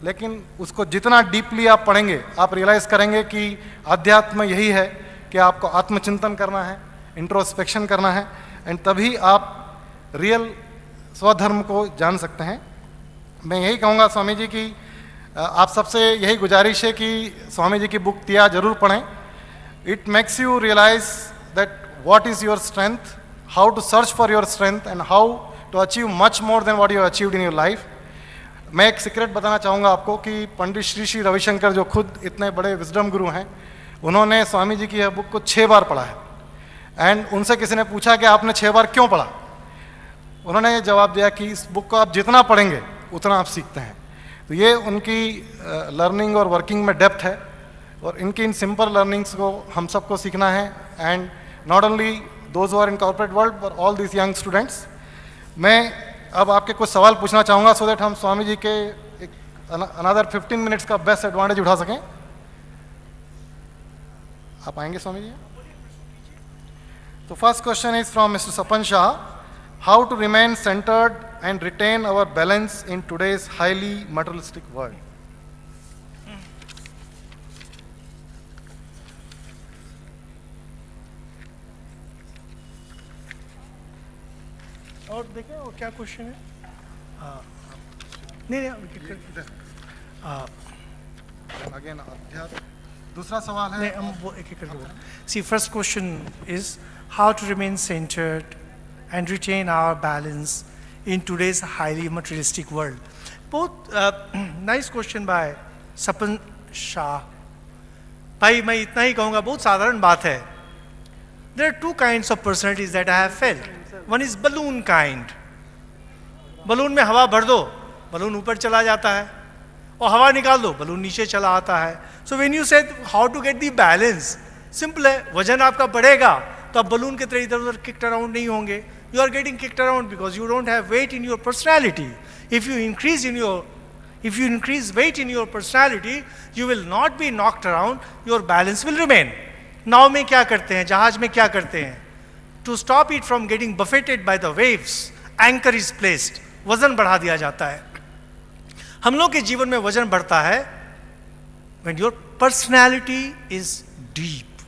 लेकिन उसको जितना डीपली आप पढ़ेंगे आप रियलाइज़ करेंगे कि अध्यात्म यही है कि आपको आत्मचिंतन करना है, इंट्रोस्पेक्शन करना है, एंड तभी आप रियल स्वधर्म को जान सकते हैं। मैं यही कहूँगा स्वामी जी की आप सबसे यही गुजारिश है कि स्वामी जी की बुक तिया जरूर पढ़ें। It makes you realize that what is your strength, how to search for your strength and how to achieve much more than what you achieved in your life. मैं एक सीक्रेट बताना चाहूँगा आपको कि पंडित श्री श्री रविशंकर जो खुद इतने बड़े विजडम गुरु हैं, उन्होंने स्वामी जी की यह बुक को 6 बार पढ़ा है। एंड उनसे किसी ने पूछा कि आपने 6 बार क्यों पढ़ा, उन्होंने ये जवाब दिया कि इस बुक को आप जितना पढ़ेंगे उतना आप सीखते हैं। तो ये उनकी लर्निंग और वर्किंग में डेप्थ है, और इनकी इन सिंपल लर्निंग्स को हम सबको सीखना है, and not only those who are in corporate world but all this young students. मैं अब आपके कुछ सवाल पूछना चाहूँगा सो दैट हम स्वामी जी के एक अनदर 15 मिनट्स का बेस्ट एडवांटेज उठा सकें। आप आएंगे स्वामी जी? तो first question is from mister Sapan Shah, how to remain centered and retain our balance in today's highly materialistic world? और देखें वो क्या क्वेश्चन है? नहीं अगेन अध्यात्म दूसरा सवाल है। नहीं, हम वो एक एक करके। See first question is how to remain centred and retain our balance in today's highly materialistic world. Both nice question by Sapan Shah. भाई मैं इतना ही कहूँगा, बहुत साधारण बात है। There are 2 kinds of personalities that I have felt. One is balloon kind. Balloon में हवा भर दो, बलून ऊपर चला जाता है, और हवा निकाल दो, बलून नीचे चला आता है। So when you said how to get the balance, simple है, वजन आपका बढ़ेगा तो आप बलून की तरह इधर उधर kicked around नहीं होंगे। You are getting kicked around because you don't have weight in your personality. If you increase weight in your personality, you will not be knocked around, your balance will remain. नाव में क्या करते हैं, जहाज में क्या करते हैं? To stop it from getting buffeted by the waves, anchor is placed. वजन बढ़ा दिया जाता है। हम लोग के जीवन में वजन बढ़ता है when your personality is deep.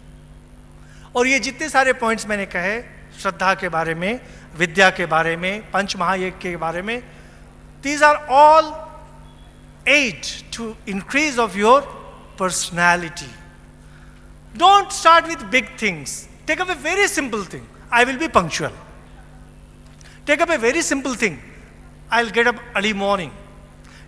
और ये जितने सारे पॉइंट्स मैंने कहे, श्रद्धा के बारे में, विद्या के बारे में, पंच महायज्ञ के बारे में, these are all aid to increase of your personality. Don't start with big things. Take up a very simple thing. I will be punctual. Take up a very simple thing. I'll get up early morning.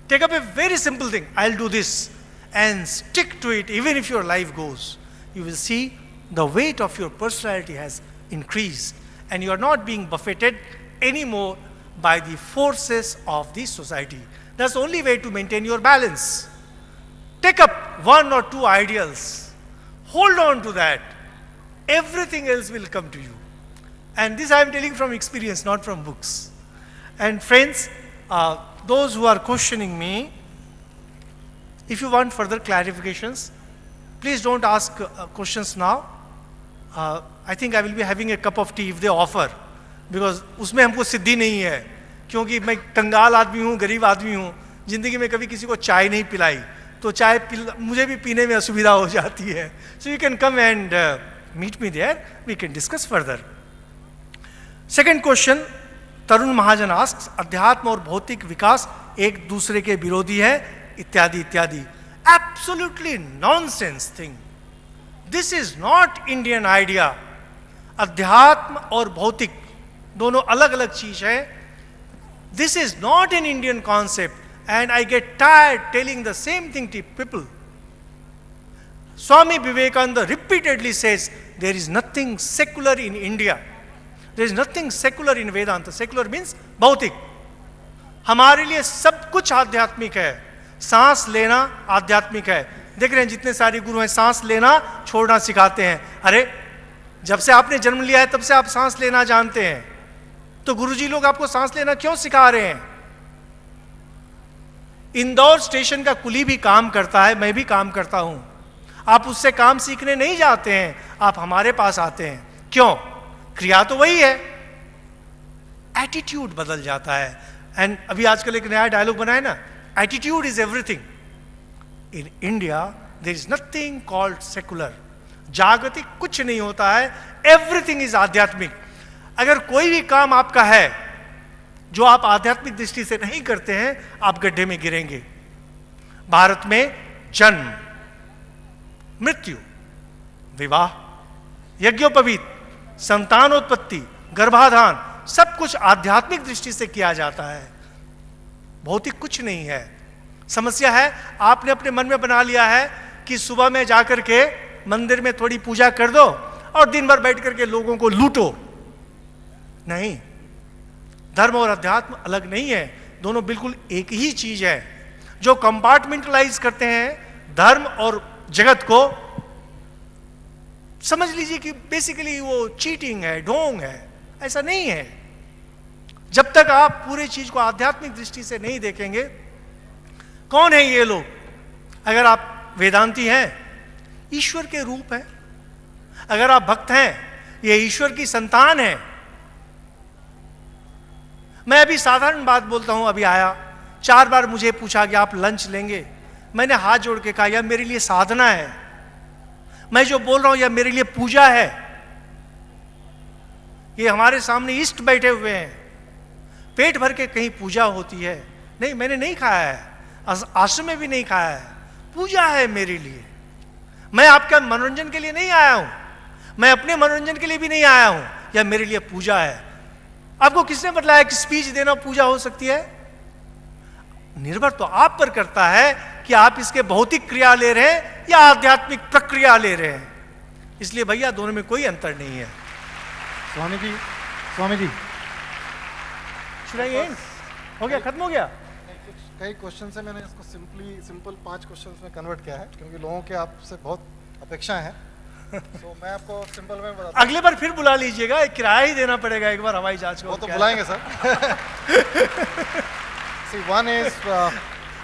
Take up a very simple thing. I'll do this and stick to it even if your life goes. You will see the weight of your personality has increased and you are not being buffeted anymore by the forces of the society. That's the only way to maintain your balance. Take up 1 or 2 ideals. Hold on to that. Everything else will come to you. And this I am telling from experience, not from books. And friends, those who are questioning me, if you want further clarifications, please don't ask questions now. I think I will be having a cup of tea if they offer, because उसमें हमको सिद्धि नहीं है, क्योंकि मैं कंगाल आदमी हूँ, गरीब आदमी हूँ, जिंदगी में कभी किसी को चाय नहीं पिलाई, तो चाय मुझे भी पीने में असुविधा हो जाती है। So you can come and meet me there, we can discuss further. Second question, Tarun Mahajan asks, अध्यात्म और भौतिक विकास एक दूसरे के विरोधी है, इत्यादि इत्यादि। Absolutely nonsense thing. This is not Indian idea. अध्यात्म और भौतिक दोनों अलग अलग चीज है। This is not an Indian concept, and I get tired telling the same thing to people. Swami Vivekananda repeatedly says there is nothing secular in India. There is nothing secular in Vedanta. Secular means भौतिक। हमारे लिए सब कुछ आध्यात्मिक है। सांस लेना आध्यात्मिक है। देख रहे हैं जितने सारे गुरु हैं, सांस लेना छोड़ना सिखाते हैं। अरे जब से आपने जन्म लिया है तब से आप सांस लेना जानते हैं, तो गुरुजी लोग आपको सांस लेना क्यों सिखा रहे हैं? इंदौर स्टेशन का कुली भी काम करता है, मैं भी काम करता हूं। आप उससे काम सीखने नहीं जाते हैं, आप हमारे पास आते हैं। क्यों? क्रिया तो वही है, एटीट्यूड बदल जाता है। एंड अभी आजकल एक नया डायलॉग बना है ना, attitude is everything. In India, there is nothing called secular. जागतिक कुछ नहीं होता है, एवरीथिंग इज आध्यात्मिक. अगर कोई भी काम आपका है जो आप आध्यात्मिक दृष्टि से नहीं करते हैं, आप गड्ढे में गिरेंगे. भारत में जन्म, मृत्यु, विवाह, यज्ञोपवीत, संतानोत्पत्ति, गर्भाधान, सब कुछ आध्यात्मिक दृष्टि से किया जाता है. भौतिक कुछ नहीं है. समस्या है आपने अपने मन में बना लिया है कि सुबह में जाकर के मंदिर में थोड़ी पूजा कर दो और दिन भर बैठ करके लोगों को लूटो. नहीं, धर्म और अध्यात्म अलग नहीं है, दोनों बिल्कुल एक ही चीज है. जो कंपार्टमेंटलाइज करते हैं धर्म और जगत को, समझ लीजिए कि बेसिकली वो चीटिंग है, ढोंग है. ऐसा नहीं है. जब तक आप पूरे चीज को आध्यात्मिक दृष्टि से नहीं देखेंगे, कौन है ये लोग? अगर आप वेदांती हैं, ईश्वर के रूप हैं. अगर आप भक्त हैं, ये ईश्वर की संतान है. मैं अभी साधारण बात बोलता हूं. अभी आया, 4 बार मुझे पूछा कि आप लंच लेंगे. मैंने हाथ जोड़ के कहा, यह मेरे लिए साधना है. मैं जो बोल रहा हूं यह मेरे लिए पूजा है. ये हमारे सामने इष्ट बैठे हुए हैं. पेट भर के कहीं पूजा होती है? नहीं, मैंने नहीं खाया है, आश्रम में भी नहीं खाया है. पूजा है मेरे लिए. मैं आपका मनोरंजन के लिए नहीं आया हूं, मैं अपने मनोरंजन के लिए भी नहीं आया हूं. यह मेरे लिए पूजा है. आपको किसने बतलाया कि स्पीच देना पूजा हो सकती है? निर्भर तो आप पर करता है कि आप इसके भौतिक क्रिया ले रहे हैं या आध्यात्मिक प्रक्रिया ले रहे हैं. इसलिए भैया दोनों में कोई अंतर नहीं है. स्वामी जी, हो गया, खत्म हो गया. कई क्वेश्चन से मैंने इसको सिंपल 5 क्वेश्चंस में कन्वर्ट किया है, क्योंकि लोगों के आपसे बहुत अपेक्षाएं हैं. तो मैं आपको सिंपल में बताता हूं. अगले बार फिर बुला लीजिएगा, एक किराया ही देना पड़ेगा एक बार हवाई जहाज को. वो तो बुलाएंगे sir. See, one is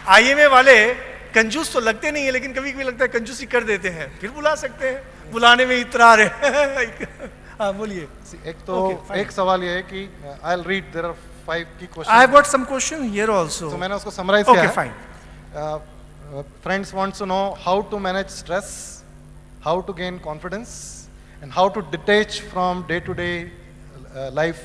IMA वाले कंजूस तो लगते नहीं है, लेकिन कभी कभी लगता है कंजूसी कर देते हैं. फिर बुला सकते हैं, बुलाने में इतरा रहे. हाँ बोलिए. एक तो एक सवाल ये है कि I will read, there are 5 key question. I have got some question here also. तो मैंने उसको समराइज किया है. Okay fine. Friends wants to know how to manage stress, how to gain confidence, and how to detach from day-to-day life